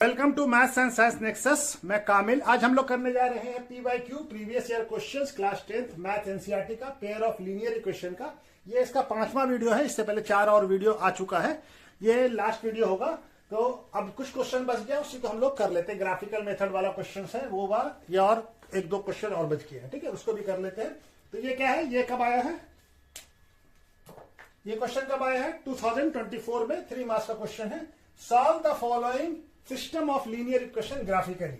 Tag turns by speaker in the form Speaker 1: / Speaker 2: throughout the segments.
Speaker 1: Welcome to maths and science nexus. मैं कामिल। आज हम लोग करने जा रहे हैं PYQ previous year questions class 10th math NCERT का पेयर ऑफ लीनियर इक्वेशन का। ये इसका 5वां वीडियो है। इससे पहले 4 और वीडियो आ चुका है। ये लास्ट वीडियो होगा। तो अब कुछ क्वेश्चन बच गया, उसी को हम लोग कर लेते हैं। ग्राफिकल मेथड वाला क्वेश्चन है वो बार, या और 1-2 क्वेश्चन और बच गए हैं, ठीक है, उसको भी कर लेते हैं। तो ये क्या है, ये कब आया है, ये क्वेश्चन कब आया है 2024 में। 3 मार्क्स का क्वेश्चन है। Solve the following system of linear equation graphically.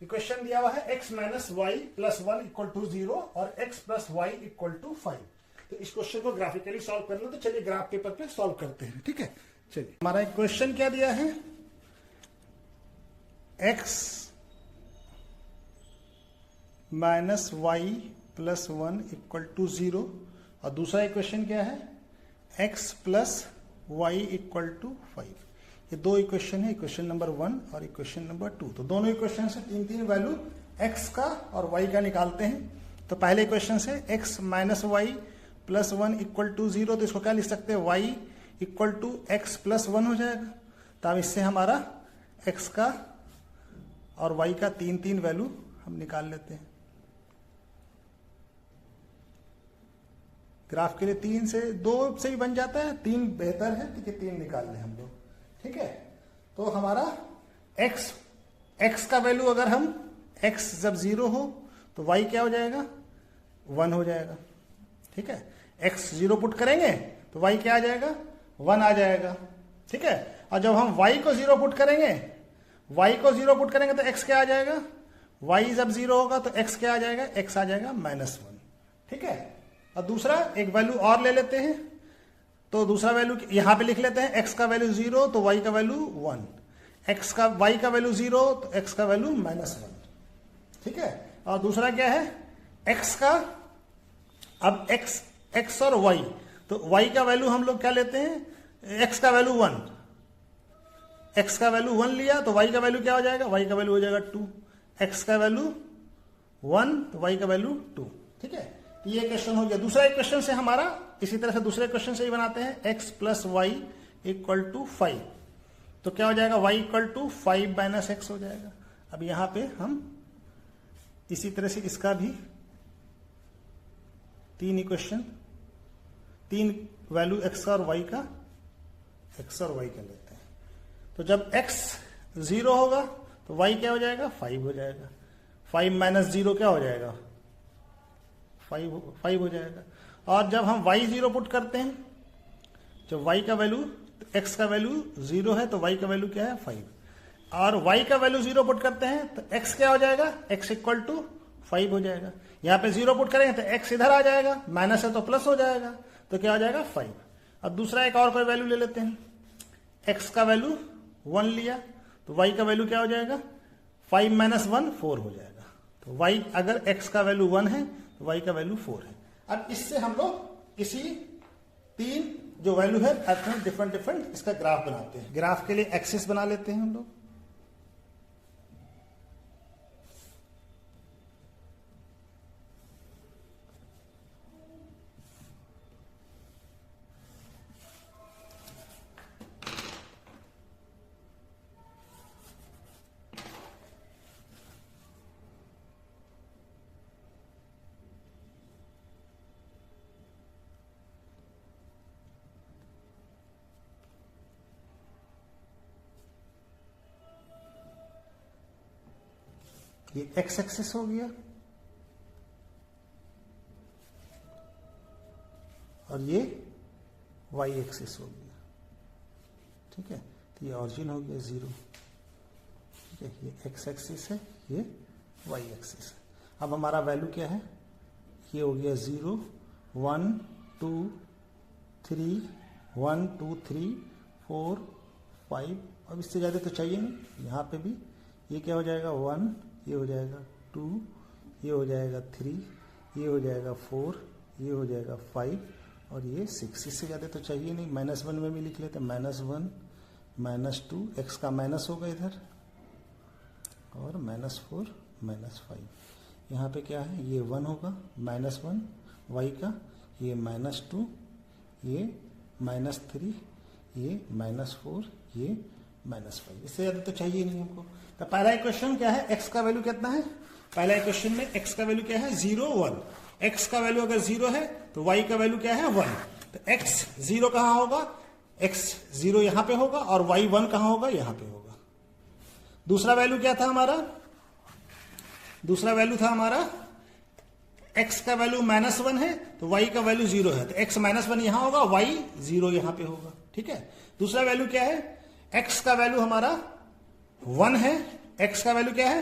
Speaker 1: Equation दिया हुआ है x minus y plus 1 equal to 0 और x plus y equal to 5। तो इस क्वेश्चन को ग्राफिकली सॉल्व करना, तो चलिए ग्राफ पेपर पे सॉल्व करते हैं, ठीक है। चलिए, हमारा एक क्वेश्चन क्या दिया है, x minus y plus 1 equal to 0 और दूसरा इक्वेशन क्या है, x plus y equal to 5। ये 2 इक्वेशन है, इक्वेशन नंबर 1 और इक्वेशन नंबर 2। तो दोनों इक्वेशन से 3 वैल्यू x का और y का निकालते हैं। तो पहले इक्वेशन से x minus y plus 1 equal to 0, तो इसको क्या लिख सकते हैं, y equal to x plus 1 हो जाएगा। तो अब इससे हमारा x का और y का 3 वैल्यू हम निकाल लेते हैं। ग्राफ के लिए 3 से 2 से भी बन जाता है, 3 बेहतर है, ठीक है, 3 निकाल लें हम लोग, ठीक है। तो हमारा x का वैल्यू, अगर हम x जब 0 हो तो y क्या हो जाएगा, 1 हो जाएगा, ठीक है। x 0 पुट करेंगे तो y क्या आ जाएगा, 1 आ जाएगा, ठीक है। और जब हम y को 0 पुट करेंगे, तो x क्या आ जाएगा, y जब 0 होगा तो x क्या आ जाएगा, x आ जाएगा -1, ठीक है। और दूसरा एक वैल्यू और ले लेते हैं। तो दूसरा वैल्यू यहां पे लिख लेते हैं, x का वैल्यू 0 तो y का वैल्यू 1, y का वैल्यू 0 तो x का वैल्यू -1, ठीक है। और दूसरा क्या है, x का, अब x और y, तो y का वैल्यू हम लोग क्या लेते हैं, x का वैल्यू 1, x का वैल्यू 1 लिया तो y का वैल्यू क्या हो जाएगा, y का वैल्यू हो जाएगा 2, x का वैल्यू 1 तो y का वैल्यू 2, ठीक है। तो ये क्वेश्चन हो गया। दूसरा क्वेश्चन से हमारा इसी तरह से दूसरे क्वेश्चन से ही बनाते हैं, x plus y equal to 5। तो क्या हो जाएगा, y equal to 5 minus x हो जाएगा। अब यहां पे हम इसी तरह से इसका भी 3 इक्वेशन, 3 वैल्यू x और y का लेते हैं। तो जब x 0 होगा तो y क्या हो जाएगा, 5 हो जाएगा। 5 माइनस 0 क्या हो जाएगा, 5 हो जाएगा। और जब हम y 0 पुट करते हैं, जब y का वैल्यू, x का वैल्यू 0 है तो y का वैल्यू क्या है, 5। और y का वैल्यू 0 पुट करते हैं तो x क्या हो जाएगा, x इक्वल टू 5 हो जाएगा। यहां पे 0 पुट करेंगे तो x इधर आ जाएगा, माइनस है तो प्लस हो जाएगा, तो क्या हो जाएगा 5। अब दूसरा एक और कोई वैल्यू ले लेते हैं, x का वैल्यू 1 लिया तो y का वैल्यू क्या हो जाएगा, 5 माइनस 1 4 हो जाएगा। तो y, अगर x का वैल्यू 1 है तो y का वैल्यू 4 है। अब इससे हम लोग इसी 3 जो वैल्यू है डिफरेंट इसका ग्राफ बनाते हैं। ग्राफ के लिए एक्सिस बना लेते हैं हम लोग। ये एक्स एक्सिस हो गया और ये वाई एक्सिस हो गया, ठीक है। तो ये ऑरिजिन हो गया 0, ठीक है। ये एक्स एक्सिस है, ये वाई एक्सिस है। अब हमारा वैल्यू क्या है, ये हो गया 0 1 2 3 1 2 3 4 5। अब इससे ज्यादा तो चाहिए नहीं। यहाँ पे भी ये क्या हो जाएगा, 1, ये हो जाएगा 2, ये हो जाएगा 3, ये हो जाएगा 4, ये हो जाएगा 5 और ये 6। इससे ज़्यादा तो चाहिए नहीं। -1 में भी लिख लेते हैं, -1 -2, x का माइनस होगा इधर और -4 -5। यहाँ पे क्या है, ये 1 होगा, -1 y का, ये -2, ये -3, ये -4, ये -5। इससे ज्यादा तो चाहिए नहीं हमको। तो पहला इक्वेशन क्या है, x का वैल्यू कितना है, पहला इक्वेशन में x का वैल्यू क्या है 0 1। x का वैल्यू अगर 0 है तो y का वैल्यू क्या है 1। तो x 0 कहां होगा, x 0 यहां पे होगा और y 1 कहां होगा, यहां पे होगा। दूसरा वैल्यू क्या था हमारा, दूसरा वैल्यू था हमारा x का वैल्यू -1 है तो y का वैल्यू 0 है, तो x -1 यहां होगा, y 0 यहां पे होगा। ठीक है, दूसरा वैल्यू क्या है, x का वैल्यू हमारा 1 है, x का वैल्यू क्या है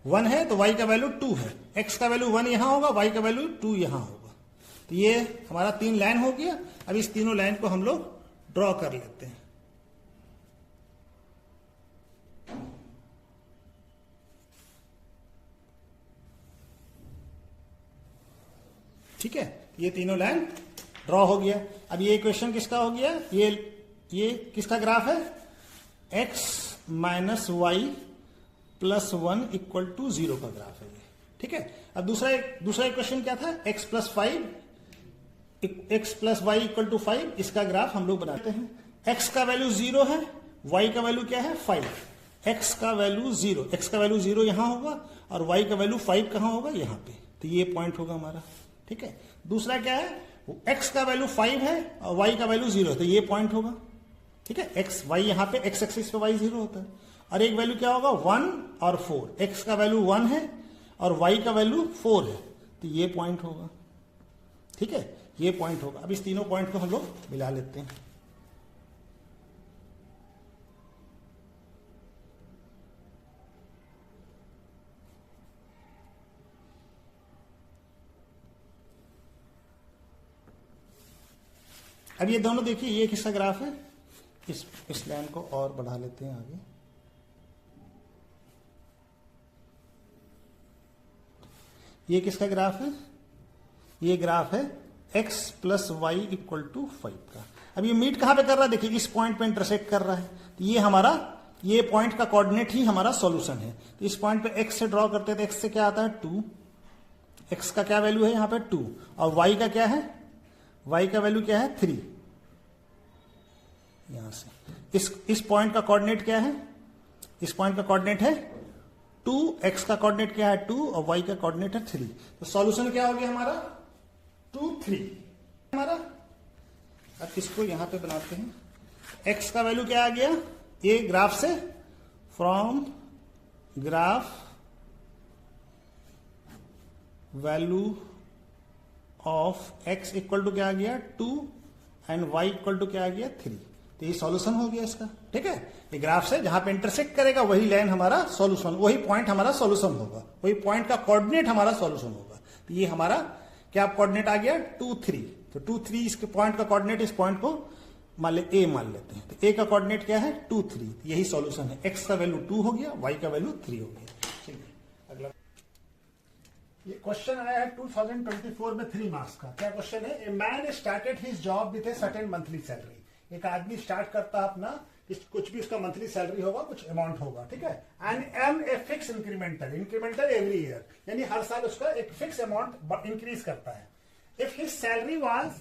Speaker 1: 1 है तो y का वैल्यू 2 है, x का वैल्यू 1 यहां होगा, y का वैल्यू 2 यहां होगा। तो ये हमारा 3 लाइन हो गया। अब इस तीनों लाइन को हम लोग ड्रॉ कर लेते हैं। ठीक है, ये तीनों लाइन ड्रॉ हो गया। अब ये इक्वेशन किसका हो गया, ये किसका ग्राफ है, x - y + 1 = 0 का ग्राफ है ये। ठीक है, अब दूसरा इक्वेशन क्या था, x + y = 5, इसका ग्राफ हम लोग बनाते हैं। x का वैल्यू 0 है, y का वैल्यू क्या है 5। x का वैल्यू 0 यहां होगा और y का वैल्यू 5 कहां होगा, यहां पे। तो ये पॉइंट होगा हमारा। ठीक है, दूसरा क्या है, x का वैल्यू 5 है और y का वैल्यू 0 है, तो ये पॉइंट होगा। ठीक है, x y यहां पे x एक्सिस पे y 0 होता है। और एक वैल्यू क्या होगा 1 और 4, x का वैल्यू 1 है और y का वैल्यू 4 है, तो ये पॉइंट होगा। ठीक है, ये पॉइंट होगा। अब इस तीनों पॉइंट को हम लोग मिला लेते हैं। अब ये दोनों देखिए, ये किसका ग्राफ है, इस लाइन को और बढ़ा लेते हैं आगे। ये किसका ग्राफ है, ये ग्राफ है x + y = 5 का। अब ये मीट कहां पे कर रहा है, देखिए इस पॉइंट पे इंटरसेक्ट कर रहा है, तो ये हमारा, ये पॉइंट का कोऑर्डिनेट ही हमारा सॉल्यूशन है। तो इस पॉइंट पे x से ड्रॉ करते हैं तो x से क्या आता है 2, x का क्या वैल्यू है यहां पे 2, और y का क्या है, y का वैल्यू क्या है 3। यहां से इस पॉइंट का कोऑर्डिनेट क्या है, इस पॉइंट का कोऑर्डिनेट है 2, x का कोऑर्डिनेट क्या है 2 और y का कोऑर्डिनेट है 3। तो सॉल्यूशन क्या हो गया हमारा 2 3 हमारा। अब इसको यहां पे बनाते हैं, x का वैल्यू क्या आ गया, ये ग्राफ से, from graph value of x equal to क्या आ गया 2 एंड y इक्वल टू क्या आ गया 3। तो ये सॉल्यूशन हो गया इसका। ठीक है, ये ग्राफ से जहां पे इंटरसेक्ट करेगा वही लाइन हमारा सॉल्यूशन, वही पॉइंट हमारा सॉल्यूशन होगा, वही पॉइंट का कोऑर्डिनेट हमारा सॉल्यूशन होगा। तो ये हमारा क्या कोऑर्डिनेट आ गया 2 3। तो 2 3 इसके पॉइंट का कोऑर्डिनेट, इस पॉइंट को मान ले a मान लेते हैं, तो a का कोऑर्डिनेट क्या है 2 3, यही सॉल्यूशन है। x का वैल्यू 2 हो गया, y का वैल्यू 3 हो गया। ठीक है, अगला ये क्वेश्चन आया है 2024 में 3 मार्क्स का। क्या क्वेश्चन है, a man started his job with a certain monthly salary. एक आदमी स्टार्ट करता है अपना, कुछ भी उसका मंथली सैलरी होगा, कुछ अमाउंट होगा। ठीक है, and a fix incremental every year, यानी हर साल उसका एक फिक्स अमाउंट इंक्रीज करता है। If his salary was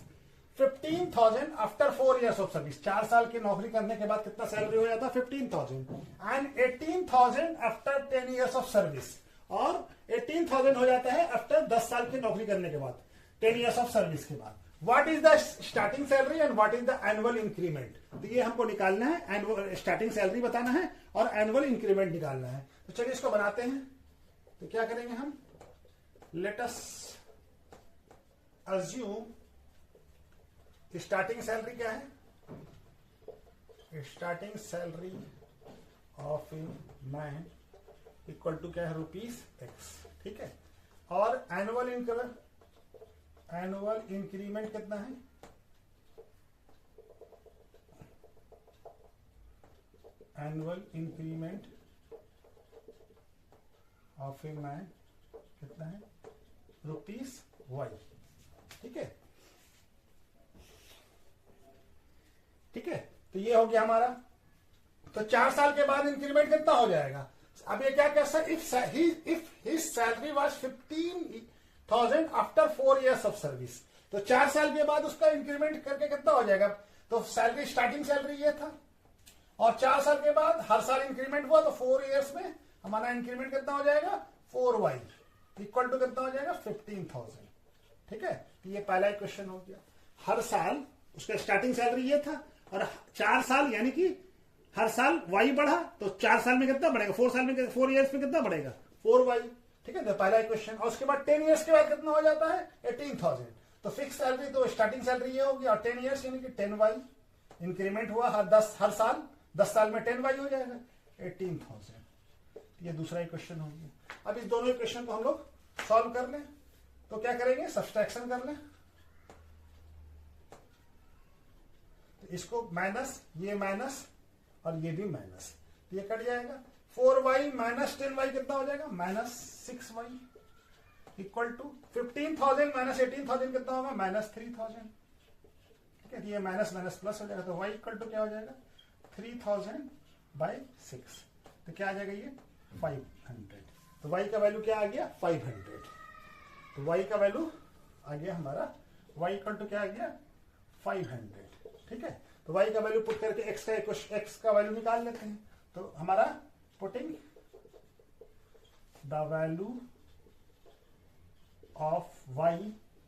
Speaker 1: 15,000 after 4 years of service, 4 साल की नौकरी करने के बाद कितना सैलरी हो जाता है 15,000, and 18,000 after 10 years of service, और 18,000 हो जाता है आफ्टर 10 साल की नौकरी करने के बाद, 10 years ऑफ सर्विस के बाद। What is the starting salary and what is the annual increment. तो ये हमको निकालना है, एनुअल स्टार्टिंग सैलरी बताना है और एनुअल इंक्रीमेंट निकालना है। तो चलिए इसको बनाते हैं। तो क्या करेंगे हम, let us assume starting salary क्या है, starting salary of a man equal to क्या है ₹x। ठीक है, और एनुअल इंक्रीमेंट कितना है, annual increment of a man कितना है ₹y। ठीक है, ठीक है, तो ये हो गया हमारा। तो 4 साल के बाद इंक्रीमेंट कितना हो जाएगा। अब ये क्या कहता है, if his salary was 15,000 after 4 years of service, तो 4 साल के बाद उसका इंक्रीमेंट करके कितना हो जाएगा। तो सैलरी, स्टार्टिंग सैलरी ये था, और 4 साल के बाद हर साल इंक्रीमेंट हुआ तो 4 इयर्स में हमारा इंक्रीमेंट कितना हो जाएगा 4y इक्वल टू कितना हो जाएगा 15,000। ठीक है, तो ये पहला क्वेश्चन हो गया। हर साल उसका स्टार्टिंग सैलरी ये था और 4 साल यानी कि हर साल y बढ़ा तो 4 साल में कितना बढ़ेगा, 4 साल में 4 इयर्स में कितना बढ़ेगा 4y। ठीक है, तो पहला क्वेश्चन। और उसके बाद 10 इयर्स के बाद कितना हो जाता है 18,000। तो फिक्स सैलरी तो स्टार्टिंग सैलरी ये होगी और 10 इयर्स यानी कि 10y इंक्रीमेंट हुआ हर साल 10 साल में 10y हो जाएगा 18,000। ये दूसरा क्वेश्चन हो गया। अब इस दोनों क्वेश्चन को हम लोग सॉल्व कर लें तो क्या करेंगे, सब्सट्रैक्शन कर लें। तो इसको माइनस, ये माइनस और ये भी माइनस, ये कट जाएगा। 4y माइनस 10y कितना हो जाएगा minus 6y equal to 15,000 minus 18,000 कितना होगा माइनस 3,000। ठीक है, ये माइनस माइनस प्लस हो जाएगा तो y इक्वल टू क्या हो जाएगा 3,000 बाई 6। तो क्या आ जाएगा ये 500। तो y का वैल्यू क्या आ गया 500। तो y का वैल्यू आ गया हमारा y इक्वल टू क्या आ गया 500। ठीक है, तो y का वैल्यू पुट करके x का वैल्यू निकाल लेते हैं। तो हमारा putting the value of y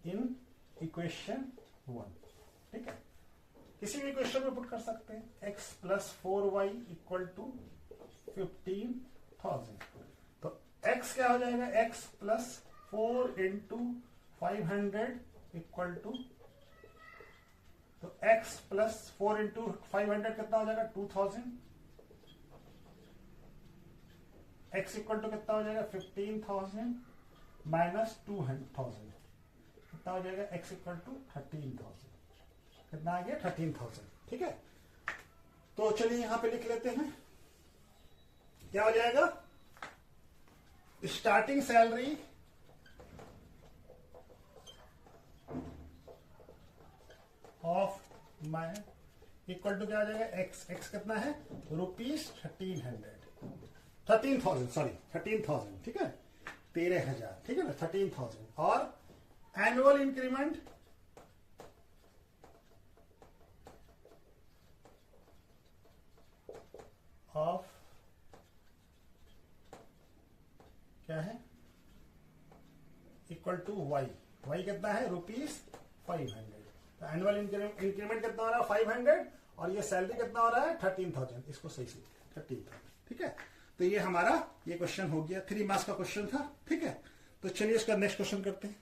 Speaker 1: in equation 1। ठीक है, किसी भी इक्वेशन में पुट कर सकते हैं। x प्लस 4y इक्वल टू 15,000। तो x क्या हो जाएगा x plus 4 into 500 equal to, तो x प्लस 4 इंटू 500 कितना हो जाएगा 2000। x इक्वल टू कितना हो जाएगा 15,000 माइनस 200,000 कितना हो जाएगा x इक्वल टू 13,000। कितना आ गया 13,000। ठीक है, तो चलिए यहां पे लिख लेते हैं क्या हो जाएगा starting salary of my equal to क्या हो जाएगा x कितना है ₹13,000 सॉरी 13,000। ठीक है, 13,000। ठीक है ना 13,000 और एनुअल इंक्रीमेंट ऑफ क्या है इक्वल टू y कितना है ₹500। तो एनुअल इंक्रीमेंट कितना हो रहा है 500 और ये सैलरी कितना हो रहा है 13,000। इसको सही से 13,000। ठीक है, तो ये हमारा ये क्वेश्चन हो गया, 3 मार्क्स का क्वेश्चन था। ठीक है, तो चलिए इसका नेक्स्ट क्वेश्चन करते हैं।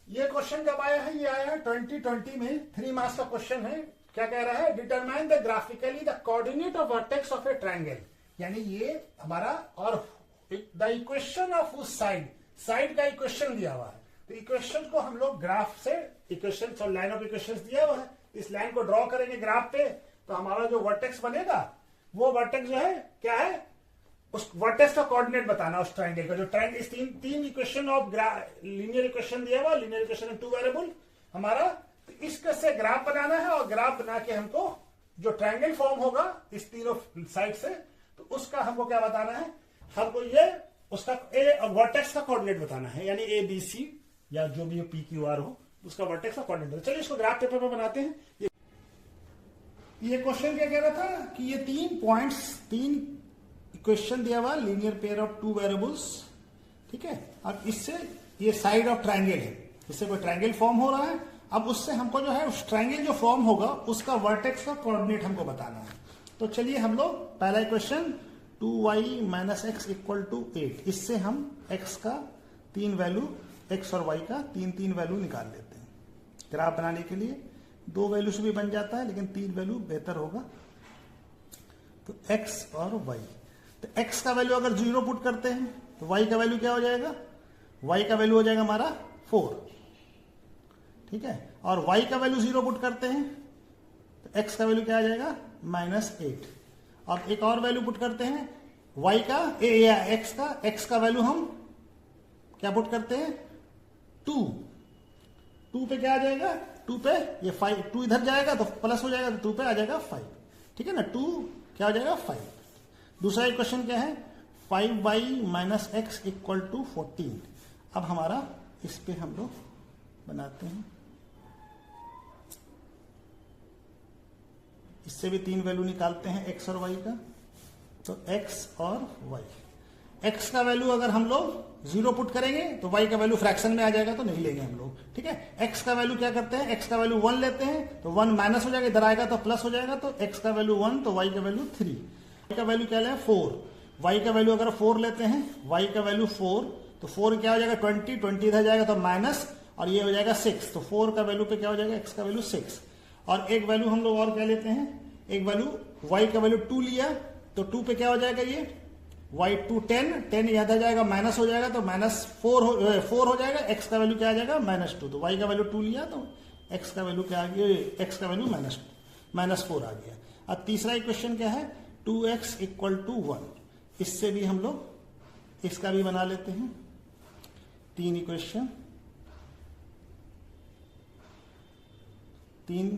Speaker 1: ये क्वेश्चन जब आया है, ये आया है 2020 में, 3 मार्क्स का क्वेश्चन है। क्या कह रहा है, determine the graphically the coordinate of vertex of A triangle. यानी ये हमारा और द इक्वेशन ऑफ उस साइड का इक्वेशन दिया हुआ है। तो इक्वेशन को हम लोग ग्राफ से इक्वेशन और लाइन ऑफ इक्वेशन दिया हुआ है, इस लाइन को ड्रॉ करेंगे ग्राफ पे तो हमारा जो वर्टेक्स बनेगा वो वर्टेक्स जो है क्या है, उस वर्टेक्स का कोऑर्डिनेट बताना उस ट्रायंगल का। जो ट्रायंगल इस तीन इक्वेशन ऑफ लीनियर इक्वेशन दिया हुआ, लीनियर इक्वेशन इन 2 वेरिएबल हमारा, तो इसके से ग्राफ बनाना है और ग्राफ बना के हमको जो ट्रायंगल फॉर्म होगा इस तीनों साइड से, तो उसका हमको क्या बताना है, हमको ये उसका वर्टेक्स का कोऑर्डिनेट बताना है। यानी ABC या जो भी PQR हो उसका वर्टेक्स का कोऑर्डिनेट। चलिए इसको ग्राफ पेपर पर बनाते हैं। ये क्वेश्चन क्या कह रहा था कि ये 3 पॉइंट्स, 3 इक्वेशन दिया हुआ लीनियर पेयर ऑफ 2 वेरिएबल्स। ठीक है, अब इससे ये साइड ऑफ ट्रायंगल है, इससे कोई ट्रायंगल फॉर्म हो रहा है। अब उससे हमको जो है उस ट्रायंगल जो फॉर्म होगा उसका वर्टेक्स का कोऑर्डिनेट हमको बताना है। तो चलिए हम लोग पहला equation 2y minus x equal to 8, इससे हम x का 3 वैल्यू, x और y का 3 वैल्यू निकाल लेते हैं। ग्राफ बनाने के लिए 2 वैल्यू से भी बन जाता है लेकिन 3 वैल्यू बेहतर होगा। तो x और y, तो x का वैल्यू अगर 0 पुट करते हैं तो y का वैल्यू क्या हो जाएगा, y का वैल्यू हो जाएगा हमारा 4। ठीक है, और y का वैल्यू 0 पुट करते हैं तो x का वैल्यू क्या आ जाएगा -8। अब एक और वैल्यू पुट करते हैं y का या x का वैल्यू हम क्या पुट करते हैं 2 पे क्या आ जाएगा, 2 पे ये 5, 2 इधर जाएगा तो प्लस हो जाएगा, तो 2 पे आ जाएगा 5। ठीक है ना, 2 क्या हो जाएगा 5। दूसरा इक्वेशन क्या है 5y minus x equal to 14। अब हमारा इस पे हम लोग बनाते हैं इससे भी 3 वैल्यू निकालते हैं x और y का। तो x और y, x का वैल्यू अगर हम लोग 0 पुट करेंगे तो y का वैल्यू फ्रैक्शन में आ जाएगा, तो नहीं लेंगे हम लोग। ठीक है, x का वैल्यू क्या करते हैं, x का वैल्यू 1 लेते हैं तो 1 माइनस हो जाएगा, इधर आएगा तो प्लस हो जाएगा, तो x का वैल्यू 1 तो y का वैल्यू 3, y का वैल्यू क्या लें 4, y का वैल्यू अगर 4 लेते हैं, y का वैल्यू 4 तो 4 क्या हो जाएगा 20 इधर जाएगा तो माइनस, और ये हो जाएगा 6, तो 4 का वैल्यू पे क्या हो जाएगा x का वैल्यू 6। और एक वैल्यू हम लोग और क्या लेते हैं, एक वैल्यू y का वैल्यू 2 लिया, तो 2 पे क्या हो जाएगा ये y2 10 याद आ जाएगा, माइनस हो जाएगा तो -4 हो जाएगा, x का वैल्यू क्या आ जाएगा -2, तो y का वैल्यू 2 लिया तो x का वैल्यू क्या आ गया, x का वैल्यू -4 आ गया। अब तीसरा इक्वेशन क्या है 2x = 1, इससे भी हम लोग इसका भी बना लेते हैं 3 इक्वेशन, 3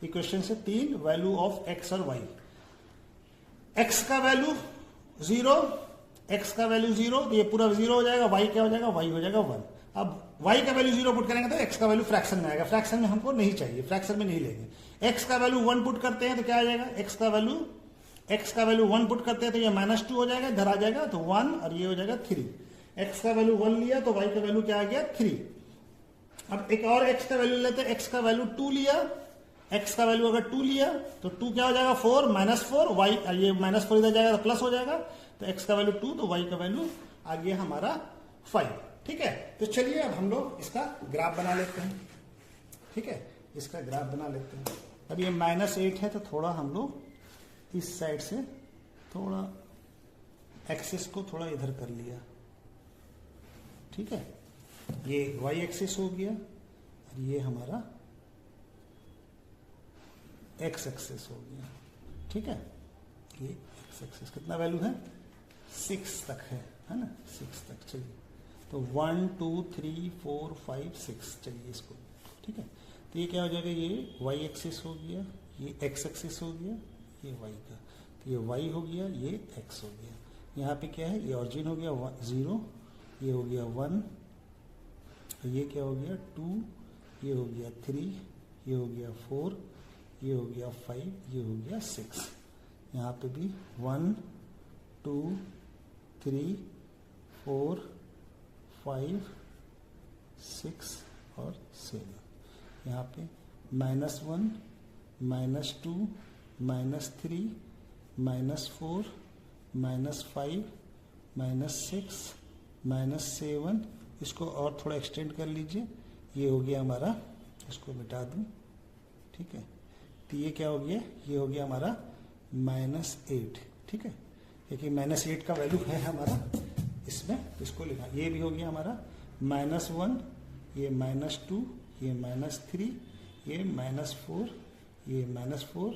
Speaker 1: इक्वेशन से 3 वैल्यू ऑफ x और y। x का वैल्यू 0, x का वैल्यू 0 तो ये पूरा 0 हो जाएगा, y क्या हो जाएगा, y हो जाएगा 1। अब y का वैल्यू 0 पुट करेंगे तो x का वैल्यू फ्रैक्शन में आएगा, फ्रैक्शन में हमको नहीं चाहिए, फ्रैक्शन में नहीं लेंगे। x का वैल्यू 1 पुट करते हैं तो क्या आ जाएगा, x का वैल्यू 1 पुट करते हैं तो ये -2 हो जाएगा, इधर आ जाएगा तो 1 और ये हो जाएगा 3। x का वैल्यू 1 लिया तो y का वैल्यू क्या आ गया 3। अब एक और x का वैल्यू लेते हैं, x का वैल्यू 2 लिया, x का वैल्यू अगर 2 लिया तो 2 क्या हो जाएगा 4 -4, y ये -4 इधर जाएगा तो प्लस हो जाएगा, तो x का वैल्यू 2 तो y का वैल्यू आ गया हमारा 5। ठीक है, तो चलिए अब हम लोग इसका ग्राफ बना लेते हैं। ठीक है, इसका ग्राफ बना लेते हैं। अब ये -8 है तो थोड़ा हम लोग इस साइड से थोड़ा एक्सिस को थोड़ा इधर कर लिया। ठीक है, ये y एक्सिस हो गया और ये हमारा x एक्सिस हो गया। ठीक है, ये x एक्सिस कितना वैल्यू है 6 तक है ना, 6 तक। चलिए तो 1 2 3 4 5 6, चलिए इसको। ठीक है, तो ये क्या हो जाएगा, ये y एक्सिस हो गया, ये x एक्सिस हो गया, ये y का, तो ये y हो गया, ये x हो गया। यहाँ पे क्या है, ये ऑरिजिन हो गया 0, ये हो गया 1, ये क्या हो गया 2, ये हो गया 3, ये हो गया 4, ये हो गया 5, ये हो गया 6। यहाँ पे भी 1 2 3 4 5 6 और 7। यहाँ पे -1 -2 -3 -4 -5 -6 -7, इसको और थोड़ा एक्सटेंड कर लीजिए, ये हो गया हमारा, इसको मिटा दूं। ठीक है, तो ये क्या हो गया, ये हो गया हमारा -8। ठीक है, क्योंकि -8 का वैल्यू है हमारा इसमें, तो इसको लिखा, ये भी हो गया हमारा -1, ये -2, ये -3, ये -4, ये -4,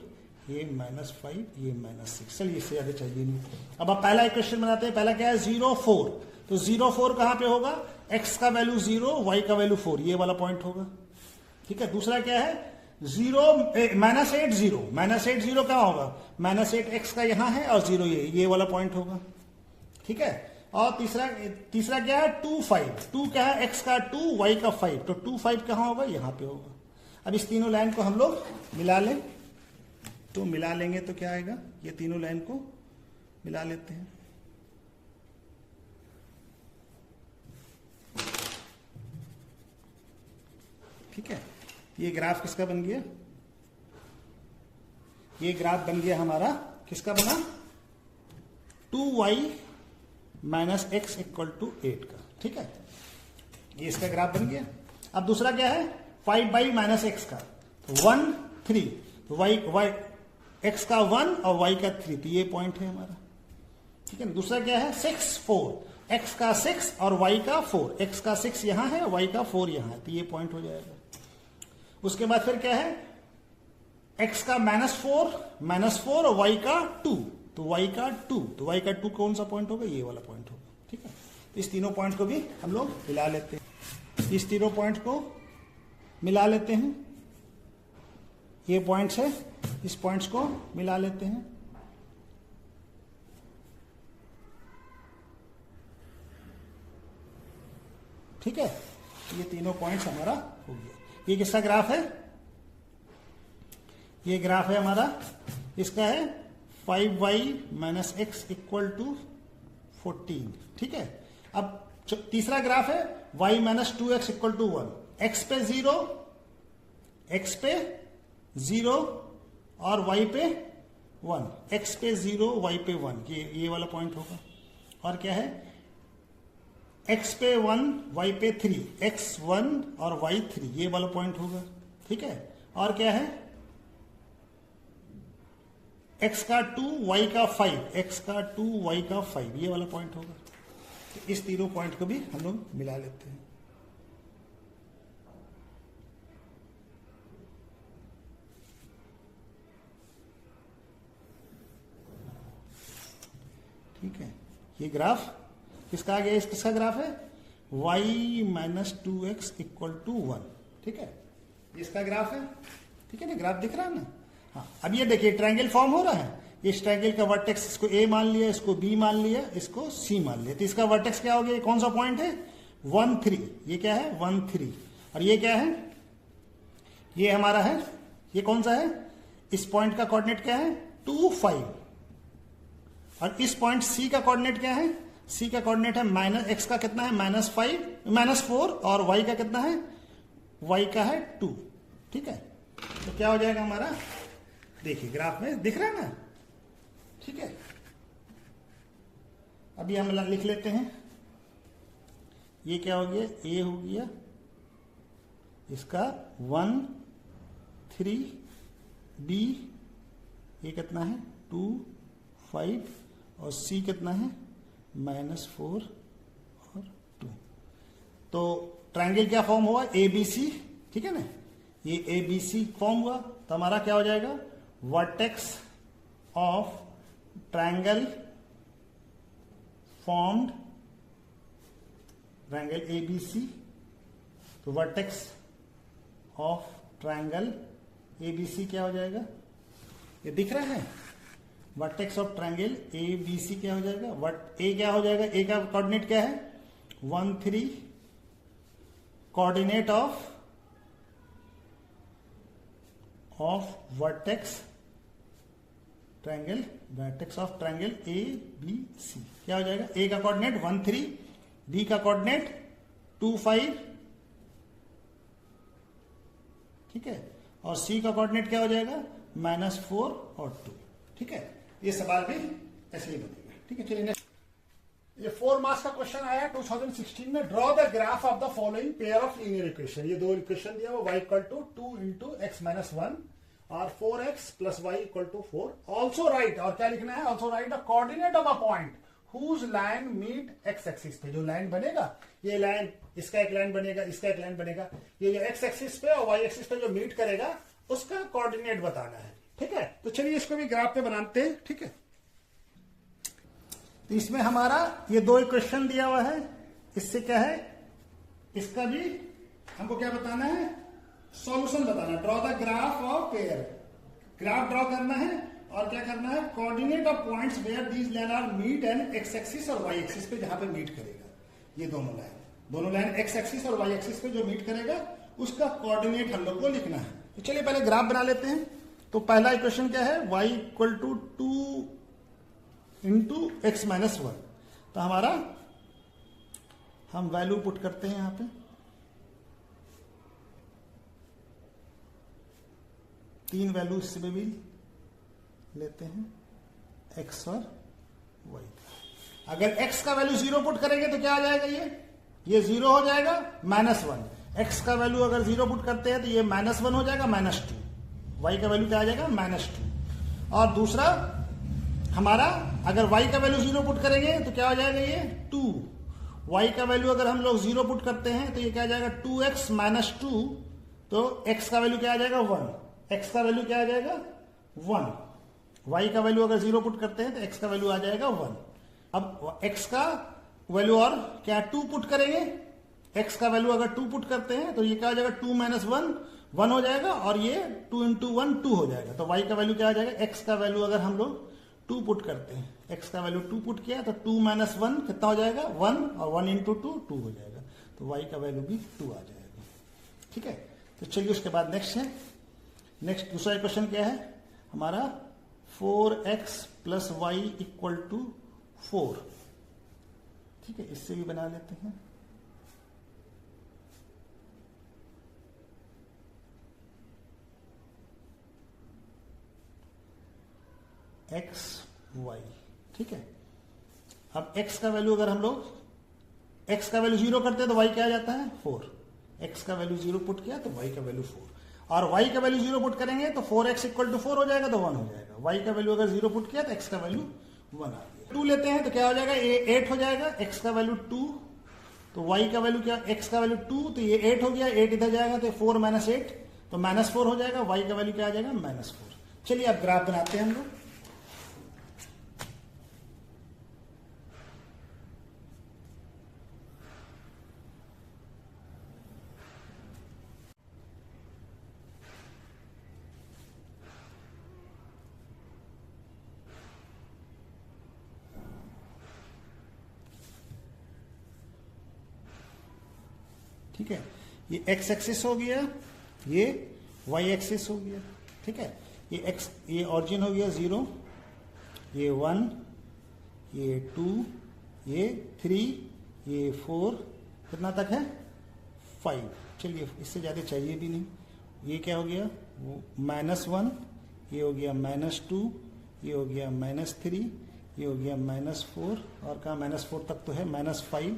Speaker 1: ये -5, ये -6। चलिए इससे ज्यादा चाहिए नहीं। अब आप पहला इक्वेशन बनाते हैं, पहला क्या है 0 4, तो 0 4 कहां पे होगा, x का वैल्यू 0, y का वैल्यू 4, ये वाला पॉइंट होगा। ठीक है, दूसरा क्या है -8 0, -8 0 क्या होगा, -8 x का यहां है और 0 ये वाला पॉइंट होगा। ठीक है, और तीसरा क्या है 2 5, 2 क्या है, x का 2 y का 5, तो 2 5 कहां होगा, यहां पे होगा। अब इस तीनों लाइन को हम लोग मिला लें, तो मिला लेंगे तो क्या आएगा, ये तीनों लाइन को मिला लेते हैं। ठीक है, ये ग्राफ किसका बन गया, ये ग्राफ बन गया हमारा, किसका बना 2y - x = 8 का। ठीक है, ये इसका ग्राफ बन गया। अब दूसरा क्या है 5y - x का, तो 1 3, तो y x का 1 और y का 3, तो ये पॉइंट है हमारा। ठीक है, दूसरा क्या है 6 4, x का 6 और y का 4, x का 6 यहां है, y का 4 यहां है, तो ये पॉइंट हो जाएगा। उसके बाद फिर क्या है x का -4 और y का 2, तो y का 2, तो y का 2 कौन सा पॉइंट होगा, ये वाला पॉइंट होगा। ठीक है, तो इस तीनों पॉइंट को भी हम लोग मिला लेते हैं, इस तीनों पॉइंट को मिला लेते हैं, ये पॉइंट्स है, इस पॉइंट्स को मिला लेते हैं। ठीक है, ये तीनों पॉइंट्स हमारा हो गया। ये किसका ग्राफ है, ये ग्राफ है हमारा इसका है 5y minus x equal to 14, ठीक है। अब तीसरा ग्राफ है y minus 2x equal to 1, x पे 0, x पे 0 और y पे 1, x पे 0 y पे 1, ये वाला पॉइंट होगा। और क्या है, x पे 1 y पे 3, x 1 और y 3, ये वाला पॉइंट होगा, ठीक है। और क्या है, x का 2 y का 5, x का 2 y का 5, ये वाला पॉइंट होगा। तो इस तीनों पॉइंट को भी हम लोग मिला लेते हैं। ठीक है, ये ग्राफ किसका आ गया, किसका ग्राफ है, y minus 2x equal to 1, ठीक है, इसका ग्राफ है, ठीक है ना, ग्राफ दिख रहा है ना। हाँ, अब ये देखिए ट्रायंगल फॉर्म हो रहा है, इस ट्रायंगल का वर्टेक्स इसको A मान लिया, इसको B मान लिया, इसको C मान लिया, तो इसका वर्टेक्स क्या हो गया, कौन सा पॉइंट है, 1 3, ये क्या है 1 3, और ये क्या है, ये हमारा है, ये कौन सा है, इस पॉइंट का कोऑर्डिनेट क्या है 2 5, और इस पॉइंट C का कोऑर्डिनेट क्या है, C का कोऑर्डिनेट है माइनस, x का कितना है -4, और y का कितना है, y का है 2, ठीक है। तो क्या हो जाएगा हमारा, देखिए ग्राफ में दिख रहा है ना, ठीक है। अभी हम लिख लेते हैं, ये क्या हो गया, a हो गया, इसका 1 3, b ये कितना है 2 5, और c कितना है -4 और 2। तो ट्रायंगल क्या फॉर्म हुआ, ABC, ठीक है ना, ये ABC फॉर्म हुआ। तो हमारा क्या हो जाएगा, vertex of triangle formed, triangle ABC, तो वर्टेक्स ऑफ ट्रायंगल ABC क्या हो जाएगा, ये दिख रहा है, वर्टेक्स ऑफ ट्रायंगल ABC क्या हो जाएगा, A क्या हो जाएगा, A का कोऑर्डिनेट क्या है 1 3, coordinate of vertex triangle, vertex of triangle ABC क्या हो जाएगा, A का कोऑर्डिनेट 1 3, B का कोऑर्डिनेट 2 5, ठीक है, और C का कोऑर्डिनेट क्या हो जाएगा -4 और 2, ठीक है। ये सवाल भी ऐसे ही बनेगा, ठीक है। चलिए नेक्स्ट, ये 4 मार्क्स का क्वेश्चन आया 2016 में। Draw the graph of the following pair of linear equation, ये दो इक्वेशन दिया हुआ, y equal to 2 into x minus 1 और 4x plus y equal to 4। Also write, और क्या लिखना है, also write the coordinate of a point whose line meet x axis पे, जो लाइन बनेगा, ये लाइन, इसका एक लाइन बनेगा, इसका एक लाइन बनेगा, ये जो एक्स एक्सिस पे और वाई एक्सिस पे जो मीट करेगा उसका कोऑर्डिनेट बताना है, ठीक है। तो चलिए इसको भी ग्राफ पे बनाते हैं, ठीक है। तो इसमें हमारा ये दो इक्वेशन दिया हुआ है, इससे क्या है, इसका भी हमको क्या बताना है, सॉल्यूशन बताना। Draw the graph of pair, graph draw करना है और क्या करना है, coordinate of points where these line are meet and x axis और वाई एक्सिस पे, जहां पे मीट करेगा, ये दोनों लाइन एक्स एक्सिस और वाई एक्सिस पे जो मीट करेगा उसका कोऑर्डिनेट हम लोग को लिखना है। तो चलिए पहले ग्राफ बना लेते हैं। तो पहला इक्वेशन क्या है, y equal to 2 into x minus 1। तो हमारा हम वैल्यू पुट करते हैं यहां पे, तीन वैल्यू इससे भी लेते हैं, x और y का। अगर x का वैल्यू 0 पुट करेंगे तो क्या आ जाएगा, ये 0 हो जाएगा -1। x का वैल्यू अगर 0 पुट करते हैं तो ये -1 हो जाएगा -2। y का वैल्यू क्या आ जाएगा -2। और दूसरा हमारा, अगर y का वैल्यू 0 पुट करेंगे तो क्या हो जाएगा, ये 2। y का वैल्यू अगर हम लोग 0 पुट करते हैं तो ये क्या आ जाएगा 2x - 2, तो x का वैल्यू क्या आ जाएगा 1। x का वैल्यू क्या आ जाएगा 1। y का वैल्यू अगर 0 पुट करते हैं तो x का वैल्यू आ जाएगा 1। अब x का वैल्यू और क्या 2 पुट करेंगे, x का वैल्यू अगर 2 पुट करते हैं तो ये क्या हो जाएगा 2 - 1 हो जाएगा, और ये 2 × 1 2 हो जाएगा। तो y का वैल्यू क्या आ जाएगा, x का वैल्यू अगर हम लोग 2 पुट करते हैं, x का वैल्यू 2 पुट किया तो 2 - 1 कितना हो जाएगा 1, और 1 × 2 2 हो जाएगा। तो y का वैल्यू भी 2 आ जाएगा, ठीक है। तो चलिए उसके बाद नेक्स्ट है, नेक्स्ट दूसरा क्वेश्चन क्या है हमारा, 4x plus y equal to 4। ठीक है, इससे भी बना लेते हैं। x y, ठीक है। अब x का वैल्यू अगर हम लोग x का वैल्यू 0 करते हैं तो y क्या आ जाता है 4। x का वैल्यू 0 पुट किया तो y का वैल्यू 4, और y का वैल्यू 0 पुट करेंगे तो 4x इक्वल टू 4 हो जाएगा तो 1 हो जाएगा। y का वैल्यू अगर 0 पुट किया तो x का वैल्यू 1 आ गया। 2 लेते हैं तो क्या हो जाएगा, ये 8 हो जाएगा, x का वैल्यू 2, तो y का वैल्यू क्या, x का वैल्यू 2, तो ये 8 हो गया, 8 इधर जाएगा तो 4 माइनस 8 तो माइनस 4 हो जाएगा, y का वैल्यू क्या आ जाएगा -4। चलिए अब ग्राफ बनाते हैं हम लोग। ठीक है, ये x एक्सिस हो गया, ये y एक्सिस हो गया। ठीक है, ये ऑरिजिन हो गया 0, ये 1, ये 2, ये 3, ये 4, कितना तक है 5। चलिए इससे ज़्यादा चाहिए भी नहीं। ये क्या हो गया, -1, ये हो गया -2, ये हो गया -3, ये हो गया -4, और कहाँ -4 तक तो है, -5,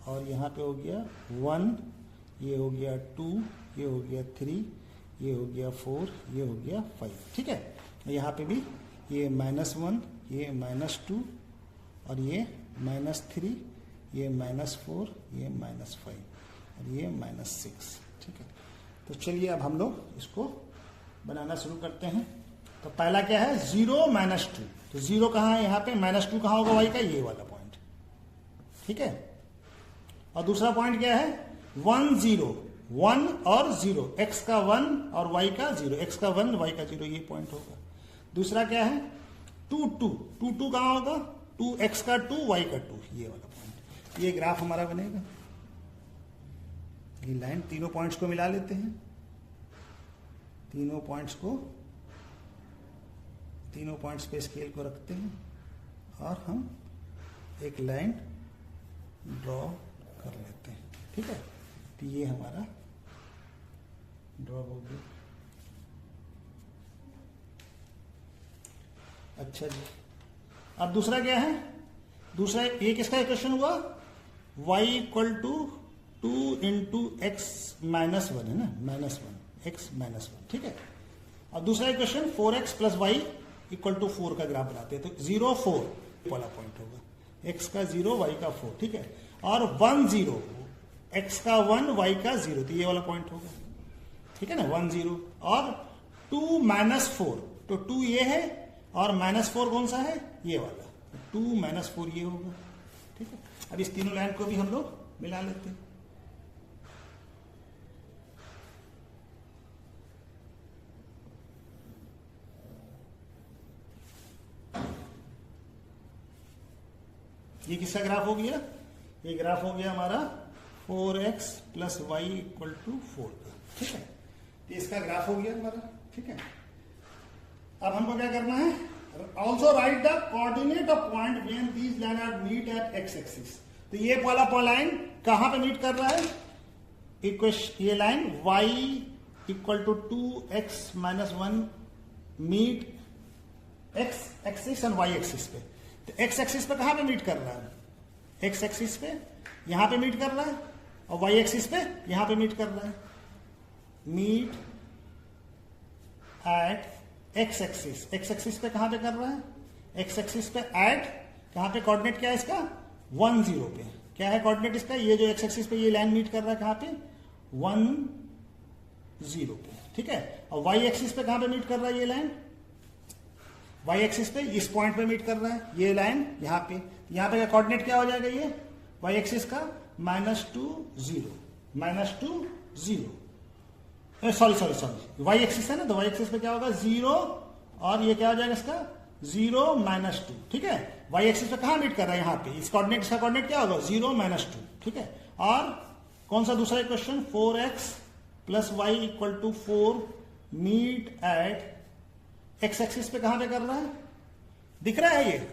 Speaker 1: और यहाँ पे हो गया 1, ये हो गया 2, ये हो गया 3, ये हो गया 4, ये हो गया 5। ठीक है, यहाँ पे भी ये -1, ये -2, और ये -3, ये -4, ये -5, और ये -6। ठीक है, तो चलिए अब हम लोग इसको बनाना शुरू करते हैं। तो पहला क्या है 0 -2, तो 0 कहाँ है, यहाँ पे -2 कहाँ होगा y का, ये वाला पॉइंट। ठीक है, और दूसरा पॉइंट क्या है 1 0, 1 और 0, x का 1 और y का 0, x का 1 y का 0, ये पॉइंट होगा। दूसरा क्या है 2 2, 2 2 कहाँ होगा, 2 x का 2 y का 2, ये वाला पॉइंट। ये ग्राफ हमारा बनेगा। ये लाइन तीनों पॉइंट्स को मिला लेते हैं, तीनों पॉइंट्स पे स्केल को रखते हैं, और हम एक लाइन ड्रॉ कर लेते हैं। ठीक है, तो ये हमारा ड्रॉ हो गया। अच्छा जी, अब दूसरा क्या है, दूसरा ये किसका इक्वेशन हुआ, y equal to 2 into x -1 है ना, -1 x -1। ठीक है, अब दूसरा equation 4x plus y equal to 4 का ग्राफ बनाते हैं। तो 0 4 वाला पॉइंट होगा, x का 0 y का 4। ठीक है, और 1 0, x का 1 y का 0, तो ये वाला पॉइंट होगा। ठीक है ना, 1 0, और 2 -4, तो 2 ये है, और -4 कौन सा है, ये वाला, 2 -4 ये होगा। ठीक है, अब इस तीनों लाइन को भी हम लोग मिला लेते हैं। ये किसका ग्राफ हो गया, ये ग्राफ हो गया हमारा 4x plus y equal to 4 का। ठीक है, तो इसका ग्राफ हो गया हमारा। ठीक है, अब हमको क्या करना है, also write the coordinate of point when these line are meet at x axis. तो ये वाला लाइन कहां पे मीट कर रहा है, ये line y equal to 2x -1 meet x axis and y axis पे। तो x एक्सिस पे कहां पे मीट कर रहा है, x एक्सिस पे यहां पे मीट कर रहा है, और y एक्सिस पे यहां पे मीट कर रहा है। Meet at x axis, x axis पे कहां पे कर रहा है, x एक्सिस पे एट कहां पे, कोऑर्डिनेट क्या है इसका 1 0 पे, क्या है कोऑर्डिनेट इसका, ये जो x एक्सिस पे ये लाइन मीट कर रहा है कहां पे 1 0 पे। ठीक है, और y एक्सिस पे कहां पे मीट कर रहा है ये लाइन, y एक्सिस पे इस पॉइंट पे मीट कर रहा है ये लाइन यहाँ पे। यहाँ पे कोऑर्डिनेट क्या हो जाएगा, ये y एक्सिस का -2 0, सॉरी y एक्सिस है ना, तो y एक्सिस पे क्या होगा 0, और ये क्या हो जाएगा इसका 0 -2। ठीक है, y एक्सिस पे कहां मीट कर रहा है, यहाँ पे, इस कोऑर्डिनेट, इसका कोऑर्डिनेट क्या होगा 0 -2। ठीक है, और कौन सा दूसरा question 4x plus y equal to 4 meet at x axis पे कहां पे कर रहा है, दिख रहा है ये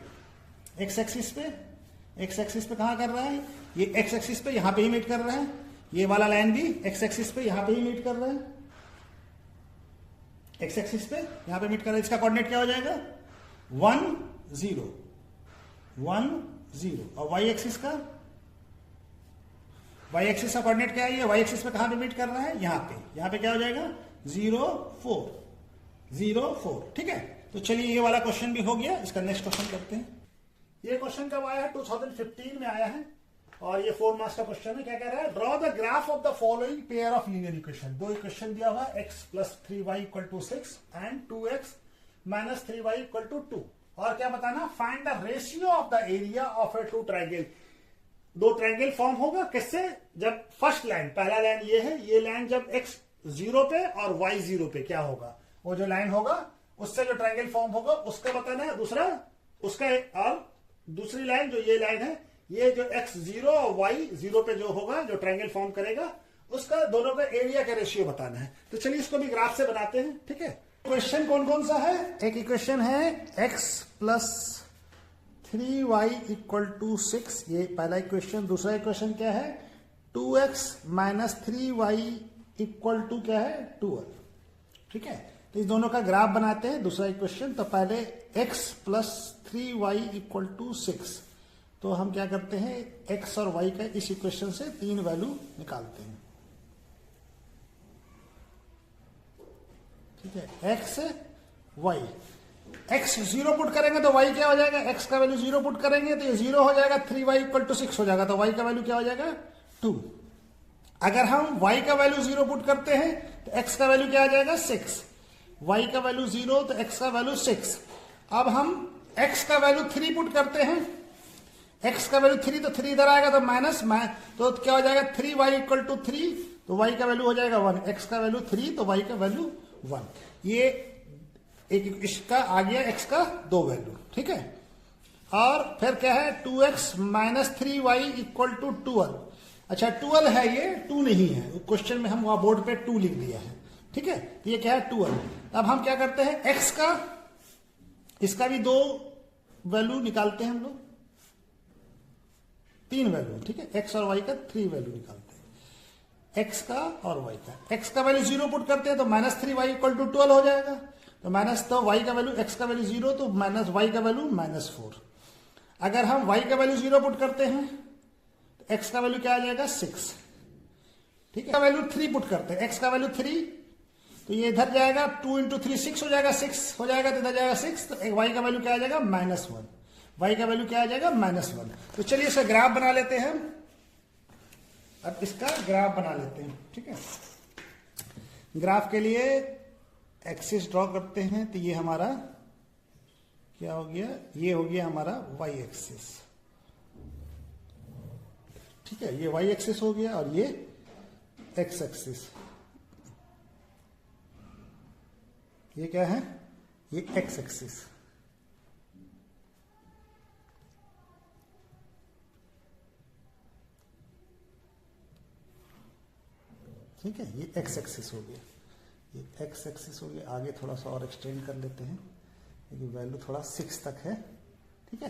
Speaker 1: एक्स एक्सिस पे, एक्स एक्सिस पे कहां कर रहा है, ये एक्स एक्सिस पे यहां पे ही मीट कर रहा है, ये वाला लाइन भी एक्स एक्सिस पे यहां पे ही मीट कर रहा है, एक्स एक्सिस पे यहां पे मीट कर रहा है। इसका कोऑर्डिनेट क्या हो जाएगा 1 0 1 0, और वाई एक्सिस का, वाई एक्सिस का कोऑर्डिनेट क्या है, ये वाई एक्सिस पे कहां पे मीट कर रहा है, यहां पे क्या हो जाएगा 0 4 0 4। ठीक है, तो चलिए ये वाला क्वेश्चन भी हो गया। इसका नेक्स्ट क्वेश्चन करते हैं। ये क्वेश्चन कब आया है, 2015 में आया है, और ये 4 मार्क्स का क्वेश्चन है। क्या कह रहा है, draw the graph of the following pair of linear equation. दो इक्वेशन दिया हुआ x plus 3y equal to 6 and 2x minus 3y equal to 2, और क्या बताना, find the ratio of the area of a two triangle. दो triangle form होगा किससे, जब फर्स्ट लाइन, पहला लाइन ये है, ये लाइन जब x 0 पे और y 0 पे क्या होगा, वो जो लाइन होगा उससे जो ट्राइंगल फॉर्म होगा उसका बताना है। दूसरा उसका, और दूसरी लाइन जो ये लाइन है, ये जो x 0 और y 0 पे जो होगा, जो ट्राइंगल फॉर्म करेगा, उसका दोनों का एरिया का रेशियो बताना है। तो चलिए इसको भी ग्राफ से बनाते हैं। ठीक है, क्वेश्चन कौन कौन सा है, एक इक्वेशन है x plus 3y equal to 6, ये पहला इक्वेशन। दूसरा इक्वेशन क्या है, 2x minus 3y equal to क्या है 12। ठीक है, तो इस दोनों का ग्राफ बनाते हैं। दूसरा इक्वेशन, तो पहले x plus 3y equal to 6, तो हम क्या करते हैं, x और y का इस इक्वेशन से 3 वैल्यू निकालते हैं। ठीक है, x y, x 0 पुट करेंगे तो y क्या हो जाएगा, x का वैल्यू 0 पुट करेंगे तो ये 0 हो जाएगा, 3y इक्वल टू 6 हो जाएगा, तो y का वैल्यू क्या हो जाएगा 2। अगर हम y का वैल्यू 0 पुट करते हैं तो x का वैल्यू क्या आ जाएगा 6, y का वैल्यू 0 तो x का वैल्यू 6। अब हम x का वैल्यू 3 पुट करते हैं, x का वैल्यू 3, तो 3 इधर आएगा तो माइनस, तो क्या हो जाएगा 3y इक्वल टू 3, तो y का वैल्यू हो जाएगा 1, x का वैल्यू 3 तो y का वैल्यू 1। ये एक इसका आ गया x का 2 वैल्यू। ठीक है, और फिर क्या है 2x minus 3y equal to 12। अच्छा 12 है, ये 2 नहीं है, क्वेश्चन में हम वहां बोर्ड पे 2 लिख दिया है। ठीक है, तो ये क्या है 12। अब हम क्या करते हैं, x का, इसका भी 2 वैल्यू निकालते हैं हम लोग, 3 वैल्यू। ठीक है, x और y का 3 वैल्यू निकालते हैं, x का और y का। x का वैल्यू 0 पुट करते हैं तो माइनस 3y इक्वल टू 12 हो जाएगा, तो माइनस, तो y का वैल्यू, x का वैल्यू 0 तो माइनस y का वैल्यू माइनस 4। अगर हम y का वैल्यू 0 पुट करते हैं तो x का वैल्यू क्या आ जाएगा 6। ठीक है, वैल्यू 3 पुट करते हैं, x का वैल्यू 3, तो ये इधर जाएगा 2 इंटू 3 6 हो जाएगा, 6 हो जाएगा, तो इधर जाएगा 6, तो y का वैल्यू क्या आ जाएगा -1, y का वैल्यू क्या आ जाएगा -1। तो चलिए इसका ग्राफ बना लेते हैं। अब इसका ग्राफ बना लेते हैं। ठीक है, ग्राफ के लिए एक्सिस ड्रॉ करते हैं, तो ये हमारा क्या हो गया, ये हो गया हमारा y एक्सिस। ठीक है, ये y एक्सिस हो गया, और ये x एक्सिस, ये क्या है, ये x एक्सिस। ठीक है, ये x एक्सिस हो गया, ये x एक्सिस हो गया। आगे थोड़ा सा और एक्सटेंड कर लेते हैं, क्योंकि वैल्यू थोड़ा 6 तक है। ठीक है,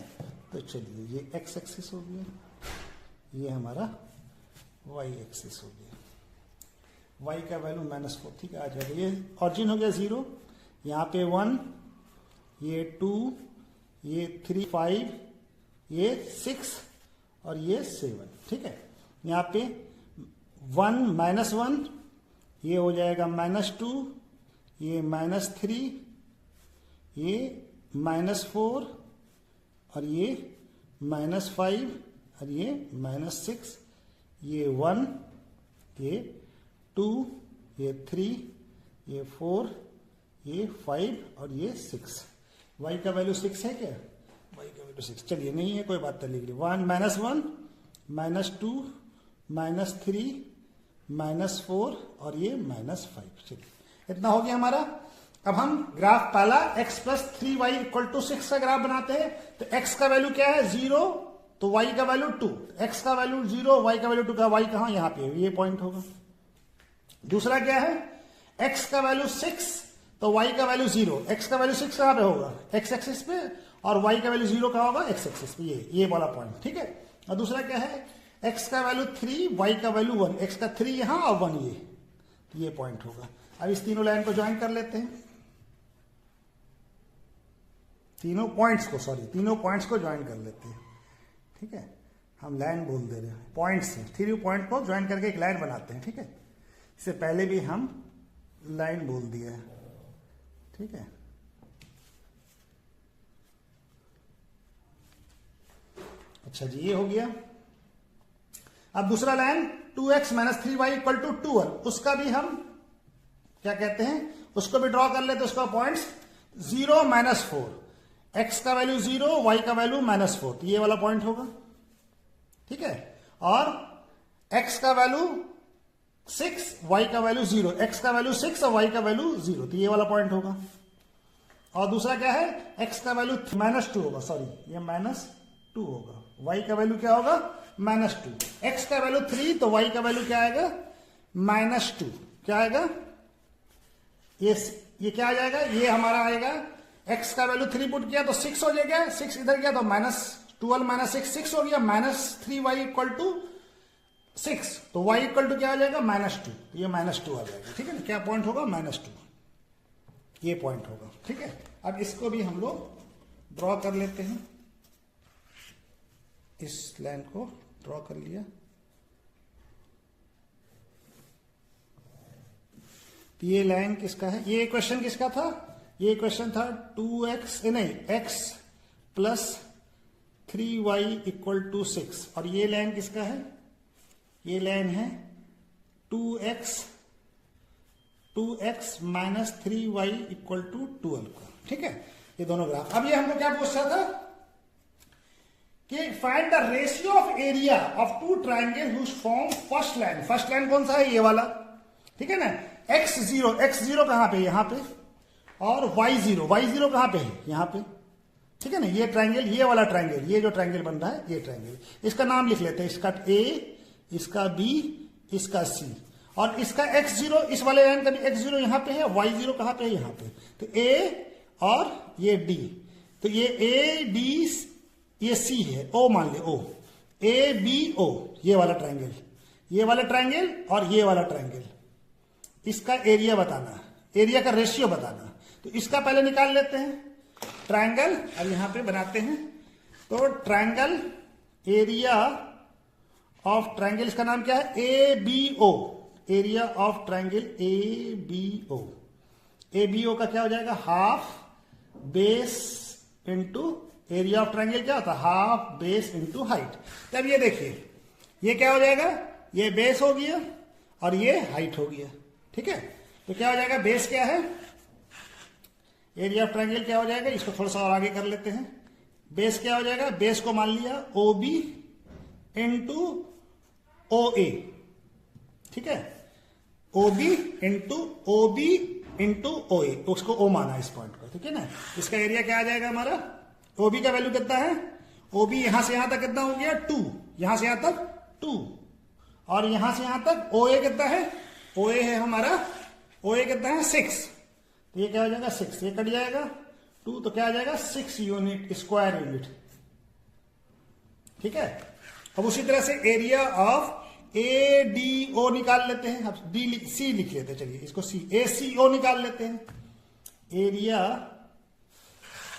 Speaker 1: तो चलिए ये x एक्सिस हो गया, ये हमारा y एक्सिस हो गया, y का वैल्यू -4। ठीक है, आ जाएगा, ये ऑरिजिन हो गया 0, यहाँ पे 1, ये 2, ये 3 5, ये 6 और ये 7। ठीक है, यहाँ पे 1 -1, ये हो जाएगा -2, ये -3, ये -4 और ये -5 और ये -6, ये 1, ये 2, ये 3, ये 4, ये 5 और ये 6। y का वैल्यू 6 है क्या, y का वैल्यू 6, चलिए नहीं है कोई बात नहीं, लिख ली 1 -2 -3 -4 और ये -5। चलिए इतना हो गया हमारा। अब हम ग्राफ पहला x plus 3y equal to 6 का ग्राफ बनाते हैं। तो x का वैल्यू क्या है 0, तो y का वैल्यू 2, x का वैल्यू 0, y का वैल्यू 2 का, y कहां, यहाँ पे ये पॉइंट होगा। दूसरा क्या है, x का वैल्यू 6, तो y का वैल्यू 0, x का वैल्यू 6 कहां पे होगा, x एक्सिस पे, और y का वैल्यू 0 कहां होगा, x एक्सिस पे, ये वाला पॉइंट, ठीक है। और दूसरा क्या है, x का वैल्यू 3, y का वैल्यू 1, x का 3 यहां और 1 ये पॉइंट होगा। अब इस तीनों लाइन को ज्वाइन कर लेते हैं, तीनों पॉइंट्स को ज्वाइन कर लेते हैं, ठीक है। हम लाइन बोल दे रहे हैं, पॉइंट्स हैं, 3 पॉइंट को ज्वाइन करके एक लाइन बनाते हैं, ठीक है। इससे पहले भी हम लाइन बोल दिया है, ठीक है। अच्छा जी, ये हो गया। अब दूसरा line 2x minus 3y equal to 2, उसका भी हम क्या कहते हैं, उसको भी ड्रॉ कर लेते हैं। उसका पॉइंट्स 0 माइनस 4, x का वैल्यू 0, y का वैल्यू माइनस 4, तो ये वाला पॉइंट होगा, ठीक है। और x का वैल्यू 6, y का वैल्यू 0, x का वैल्यू 6 और y का वैल्यू 0, तो ये वाला पॉइंट होगा। और दूसरा क्या है, x का वैल्यू -2 होगा, सॉरी ये -2 होगा, y का वैल्यू क्या होगा, -2, x का वैल्यू 3, तो y का वैल्यू क्या आएगा, -2, क्या आएगा, ये क्या आ जाएगा, ये हमारा आएगा, x का वैल्यू 3 पुट किया तो 6 हो जाएगा, 6 इधर गया तो -12 माइनस 6 हो गया, -3y इक्वल टू 6, तो y इक्वल टू क्या आ जाएगा, -2, तो ये -2 आ जाएगा, ठीक है ना। क्या पॉइंट होगा, -2, ये पॉइंट होगा, ठीक है। अब इसको भी हम लोग ड्रॉ कर लेते हैं, इस लाइन को ड्रॉ कर लिया। तो ये लाइन किसका है, ये क्वेश्चन किसका था, ये क्वेश्चन था 2x नहीं x plus 3y equal to 6, और ये लाइन किसका है, ये लाइन है 2x minus 3y equal to 12 का, ठीक है। ये दोनों ग्राफ। अब ये हमको क्या पूछ रहा था कि find the ratio of area of 2 triangle whose form first line कौन सा है, ये वाला, ठीक है ना। x0 कहां पे, यहां पे, और y0 कहां पे है, यहां पे, ठीक है ना। ये ट्राइंगल, ये वाला ट्राइंगल, ये जो ट्राइंगल बन रहा है, ये ट्राइंगल, इसका नाम लिख लेते हैं, इसका A, इसका B, इसका C, और इसका x0, इस वाले लाइन का भी x0 यहां पे है, y0 कहां पे है, यहां पे, तो A और ये D, तो ये A D ये C है, O मान ले, O A B O, ये वाला ट्राइंगल, ये वाला ट्राइंगल और ये वाला ट्राइंगल, इसका एरिया बताना, एरिया का रेशियो बताना। तो इसका पहले निकाल लेते हैं, ट्राइंगल, अब यहां पे बनाते हैं, तो ट्राइंगल एरिया ऑफ ट्राइंगल, इसका नाम क्या है, ABO, area of triangle ABO, ABO का क्या हो जाएगा, half base into area of triangle, क्या होता है, हाफ बेस इंटू हाइट। तब ये देखिए, ये क्या हो जाएगा, ये बेस हो गया और ये हाइट हो गया, ठीक है। तो क्या हो जाएगा, बेस क्या है, एरिया ऑफ ट्राइंगल क्या हो जाएगा, इसको थोड़ा सा और आगे कर लेते हैं। बेस क्या हो जाएगा, बेस को मान लिया OB इंटू OA, ठीक है, OB इंटू OA, उसको O माना इस पॉइंट को, ठीक है ना। इसका एरिया क्या आ जाएगा हमारा, OB का वैल्यू कितना है, OB यहां से यहां तक कितना हो गया, 2, यहां से यहां तक 2, और यहां से यहां तक OA कितना है, OA है हमारा, OA कितना है 6, तो ये क्या हो जाएगा 6, ये कट जाएगा 2, तो क्या आ जाएगा 6 यूनिट, स्क्वायर यूनिट, ठीक है। अब उसी तरह से एरिया ऑफ ADO निकाल लेते हैं, अब C लिख लेते हैं, चलिए इसको ACO निकाल लेते हैं, एरिया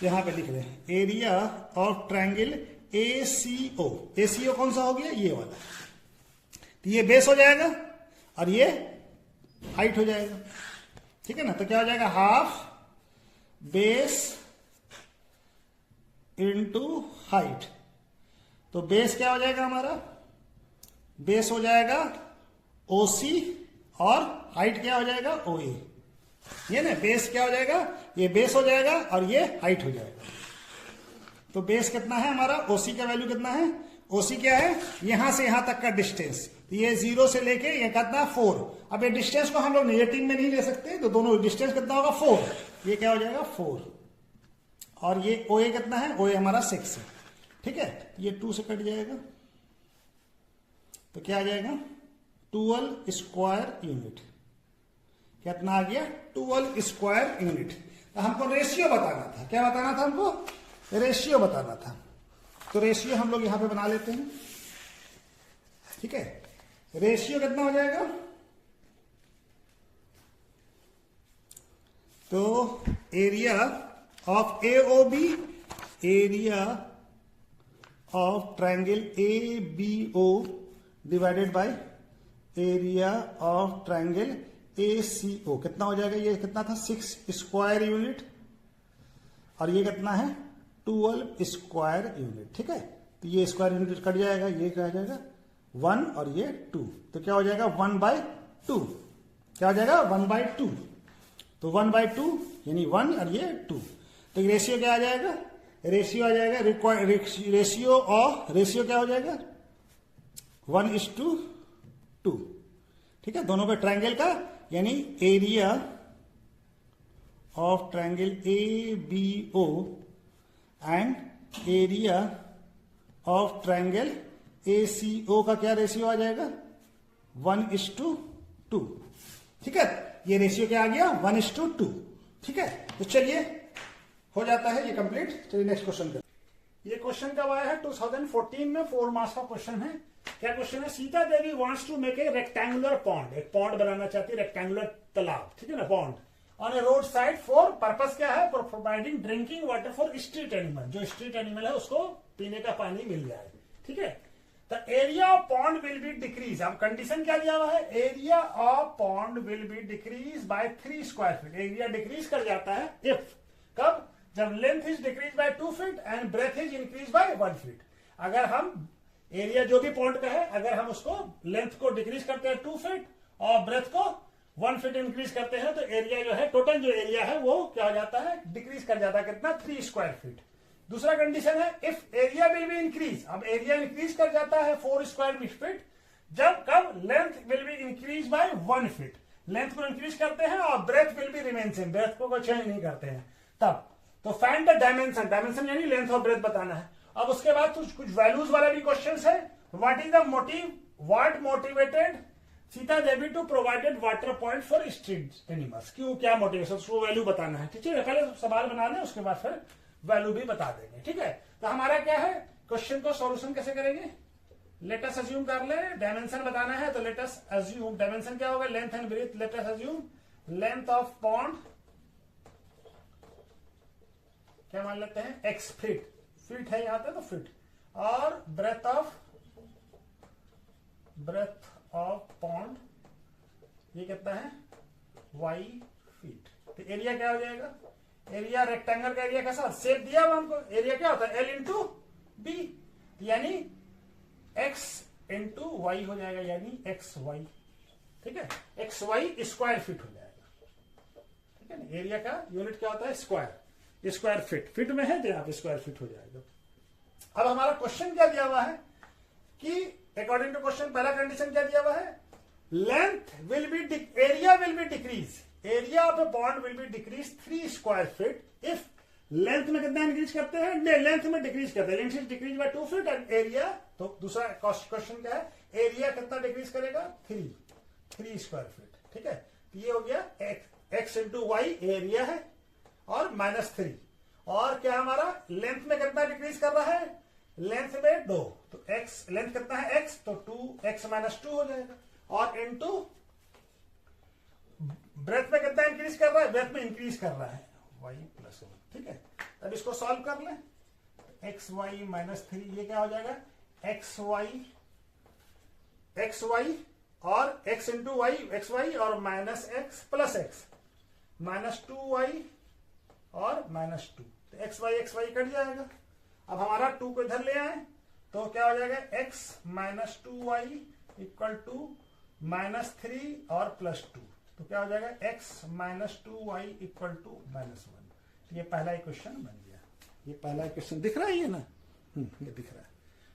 Speaker 1: यहां पे लिख रहे हैं, एरिया ऑफ ट्राइंगल ACO कौन सा हो गया, ये वाला, तो ये बेस हो जाएगा और ये हाइट हो जाएगा, ठीक है ना। तो क्या हो जाएगा, हाफ बेस इंटू हाइट, तो बेस क्या हो जाएगा हमारा, बेस हो जाएगा OC और हाइट क्या हो जाएगा, OA, ये ना, बेस क्या हो जाएगा, ये बेस हो जाएगा और ये हाइट हो जाएगा। तो बेस कितना है हमारा, OC का वैल्यू कितना है, OC क्या है, यहां से यहां तक का डिस्टेंस, तो ये 0 से लेके ये कितना 4, अब ये डिस्टेंस को हम लोग नेगेटिव में नहीं ले सकते, तो दोनों डिस्टेंस कितना होगा 4, ये क्या हो जाएगा 4, और ये OA कितना है, OA हमारा 6 है, ठीक है। ये 2 से कट जाएगा, तो क्या आ जाएगा 12 स्क्वायर यूनिट, कितना आ गया 12 स्क्वायर यूनिट। तो हमको रेशियो बताना था, क्या बताना था हमको, रेशियो बताना था। तो रेशियो हम लोग यहां पे बना लेते हैं, ठीक है। रेशियो कितना हो जाएगा, तो area of AOB, area of triangle ABO divided by area of triangle ACO, कितना हो जाएगा, ये कितना था 6 स्क्वायर यूनिट और ये कितना है 12 स्क्वायर यूनिट, ठीक है। तो ये स्क्वायर यूनिट कट जाएगा, ये क्या हो जाएगा 1 और ये 2, तो क्या हो जाएगा 1/2, क्या हो जाएगा 1/2, तो 1/2 यानी 1 और ये 2। तो रेशियो क्या आ जाएगा, रेशियो आ जाएगा रेशियो क्या हो जाएगा 1:2, ठीक है, दोनों के ट्रायंगल का, यानी area of triangle ABO and area of triangle ACO का क्या रेशियो आ जाएगा 1:2, ठीक है। ये रेशियो क्या आ गया 1:2, ठीक है। तो चलिए हो जाता है ये कंप्लीट। चलिए नेक्स्ट क्वेश्चन कर। ये क्वेश्चन कब आया है 2014 में, 4 मार्क्स का क्वेश्चन है। क्या क्वेश्चन है, Sita Devi wants to make a rectangular pond, एक पॉन्ड बनाना चाहती है, रेक्टेंगुलर तालाब, ठीक है ना, pond on a road side for purpose क्या है, for providing drinking water for street animal, जो स्ट्रीट एनिमल है उसको पीने का पानी मिल जाए, ठीक है। The area of pond will be decrease, अब कंडीशन क्या दिया हुआ है, area of pond will be decrease bye 3 square feet, area decrease कर जाता है इफ, कब, जब length is decrease by 2 feet and breadth is increase by 1 feet. अगर हम एरिया जो भी पॉन्ड का है, अगर हम उसको लेंथ को डिक्रीज करते हैं 2 फीट और ब्रेथ को 1 फीट इंक्रीज करते हैं, तो एरिया जो है, टोटल जो एरिया है वो क्या हो जाता है, डिक्रीज कर जाता है, कितना 3 स्क्वायर फीट। दूसरा कंडीशन है if area will be increase, अब एरिया इंक्रीज कर जाता है 4 स्क्वायर फीट, जब कब length will be increase by 1 feet, length को इंक्रीज करते हैं और breadth will be remain same, breadth को चेंज नहीं करते हैं तब। तो फाइंड द डायमेंशन, डायमेंशन यानी लेंथ और ब्रेथ बताना है। अब उसके बाद कुछ वैल्यूज वाला भी क्वेश्चन है, what is the motive, what motivated Sita Devi to provided water point for street animals, क्यों, क्या मोटिवेशन, उसको वैल्यू बताना है, ठीक है। पहले सवाल बना लें, उसके बाद फिर वैल्यू भी बता देंगे, ठीक है। तो हमारा क्या है, क्वेश्चन को सॉल्यूशन कैसे करेंगे, लेट अस अज्यूम कर ले, डायमेंशन बताना है, तो लेट अस अज्यूम डायमेंशन क्या होगा, length and breadth, let us assume length of pond क्या मान लेते हैं x फीट, फीट है यहां पे तो फीट, और ब्रेथ ऑफ पॉन्ड ये कितना है y फीट। तो एरिया क्या हो जाएगा, एरिया रेक्टेंगल का एरिया कैसा, शेप दिया हुआ हमको, एरिया क्या होता है L इंटू बी, यानी x इंटू वाई हो जाएगा, यानी XY, ठीक है, XY स्क्वायर फीट हो जाएगा, ठीक है ना। एरिया का यूनिट क्या होता है स्क्वायर, स्क्वायर फीट, फीट में है तो यहाँ पे स्क्वायर फीट हो जाएगा। अब हमारा क्वेश्चन क्या दिया हुआ है कि अकॉर्डिंग टू क्वेश्चन पहला कंडीशन क्या दिया हुआ है, length will B area will be decrease, area of A pond will be decrease 3 square feet if, length में कितना इंक्रीज करते हैं, लेंथ में डिक्रीज करते हैं, length is decrease by 2 feet and area, तो दूसरा क्वेश्चन क्या है, एरिया कितना डिक्रीज करेगा 3 स्क्वायर फीट, ठीक है। तो ये हो गया x इंटू वाई एरिया है और -3, और क्या हमारा लेंथ में कितना डिक्रीज कर रहा है, लेंथ में 2, तो x लेंथ कितना है x, तो 2x -2 हो जाएगा, और इनटू ब्रेथ में कितना इंक्रीज कर रहा है, ब्रेथ में इंक्रीज कर रहा है y + 1, ठीक है। अब इसको सॉल्व कर लें, xy -3 ये क्या हो जाएगा xy और x इंटू वाई xy और -x + x -2y और -2, तो xy कट जाएगा। अब हमारा 2 को इधर ले आए तो क्या हो जाएगा x -2y = -3 और +2, तो क्या हो जाएगा x -2y = -1। ये पहला इक्वेशन बन गया, ये पहला इक्वेशन दिख रहा है ये ना, ये दिख रहा है,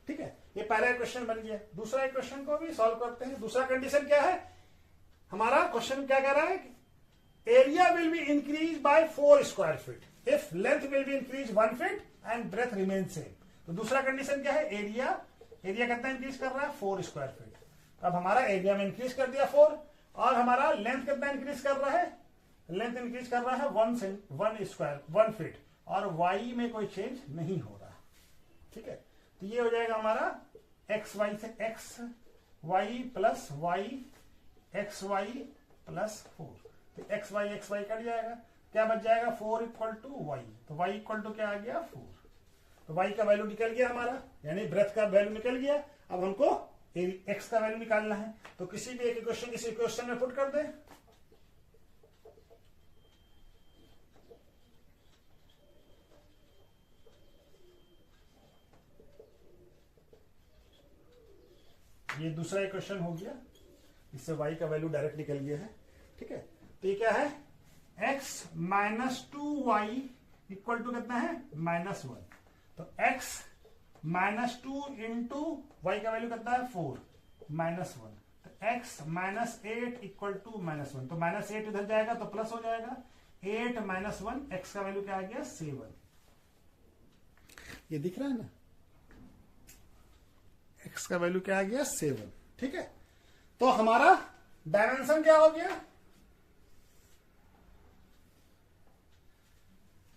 Speaker 1: ठीक है, ये पहला इक्वेशन बन गया। दूसरा इक्वेशन को भी सॉल्व करते हैं। दूसरा कंडीशन क्या है, हमारा क्वेश्चन क्या कह रहा है, area will be increase by 4 square feet if length will be increase 1 feet and breadth remain same. तो दूसरा कंडीशन क्या है, एरिया कितना इंक्रीज कर रहा है 4 स्क्वायर फीट। अब हमारा एरिया में इंक्रीज कर दिया 4, और हमारा लेंथ कितना इंक्रीज कर रहा है, लेंथ इंक्रीज कर रहा है 1 फीट, और वाई में कोई चेंज नहीं हो रहा। ठीक है, तो ये हो जाएगा हमारा एक्स वाई से x y plus y x y plus 4, तो एक्स वाई कट जाएगा, क्या बच जाएगा 4 इक्वल टू वाई, तो वाई इक्वल टू क्या आ गया 4, तो वाई का वैल्यू निकल गया हमारा, यानी ब्रेथ का वैल्यू निकल गया। अब हमको एक्स का वैल्यू निकालना है, तो किसी भी एक इक्वेशन इस इक्वेशन में पुट कर दे। ये दूसरा इक्वेशन हो गया, इससे y का वैल्यू डायरेक्ट निकल गया है। ठीक है, तो ये क्या है, x minus 2y equal to कितना है -1, तो x माइनस 2 इंटू वाई का वैल्यू कितना है 4 -1, तो x माइनस 8 इक्वल टू -1, तो -8 इधर जाएगा तो प्लस हो जाएगा, 8 माइनस 1, x का वैल्यू क्या आ गया 7, ये दिख रहा है ना, x का वैल्यू क्या आ गया 7। ठीक है, तो हमारा डायमेंशन क्या हो गया,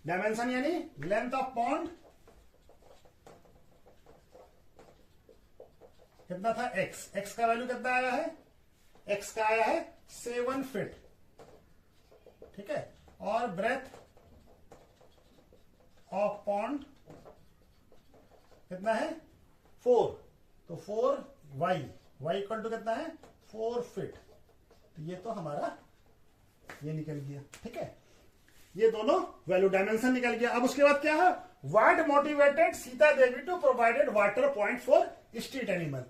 Speaker 1: डायमेंशन यानी लेंथ ऑफ पॉन्ड कितना था x का वैल्यू कितना आया है, x का आया है 7 फीट। ठीक है, और ब्रेथ ऑफ पॉन्ड कितना है 4, तो 4y इक्वल टू कितना है 4 फीट, तो ये तो हमारा ये निकल गया। ठीक है, ये दोनों वैल्यू डायमेंशन निकल गया। अब उसके बाद क्या है, what motivated Sita Devi to provided water point for street animal,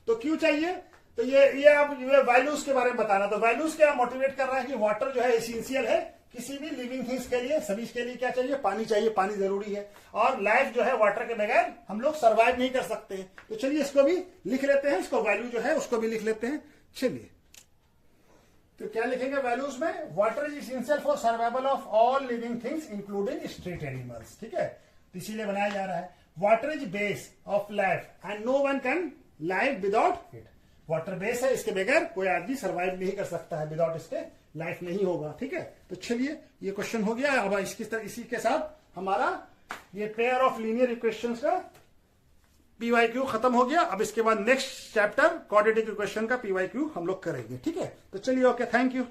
Speaker 1: तो क्यों चाहिए, तो ये अब वैल्यूज के बारे में बताना, तो वैल्यूज क्या मोटिवेट कर रहा है कि वाटर जो है एसेंशियल है किसी भी लिविंग थिंग्स के लिए, सभी के लिए क्या चाहिए, पानी चाहिए, पानी जरूरी है, और लाइफ जो है वाटर के बगैर हम लोग सर्वाइव नहीं कर सकते हैं। तो चलिए इसको भी लिख लेते हैं, इसको वैल्यू जो है उसको भी लिख लेते हैं। चलिए, तो क्या लिखेंगे वैल्यूज में, water is essential for survival of all living things including street animals. ठीक है, तो इसीलिए बनाया जा रहा है, water is base of life and no one can live without it, water base है, इसके बगैर कोई आदमी सर्वाइव नहीं कर सकता है, विदाउट इसके लाइफ नहीं होगा। ठीक है, तो चलिए ये क्वेश्चन हो गया। अब इसी के साथ हमारा ये पेयर ऑफ लीनियर इक्वेशंस का PYQ खत्म हो गया। अब इसके बाद नेक्स्ट चैप्टर क्वाड्रेटिक इक्वेशन का PYQ हम लोग करेंगे। ठीक है, तो चलिए, ओके, थैंक यू।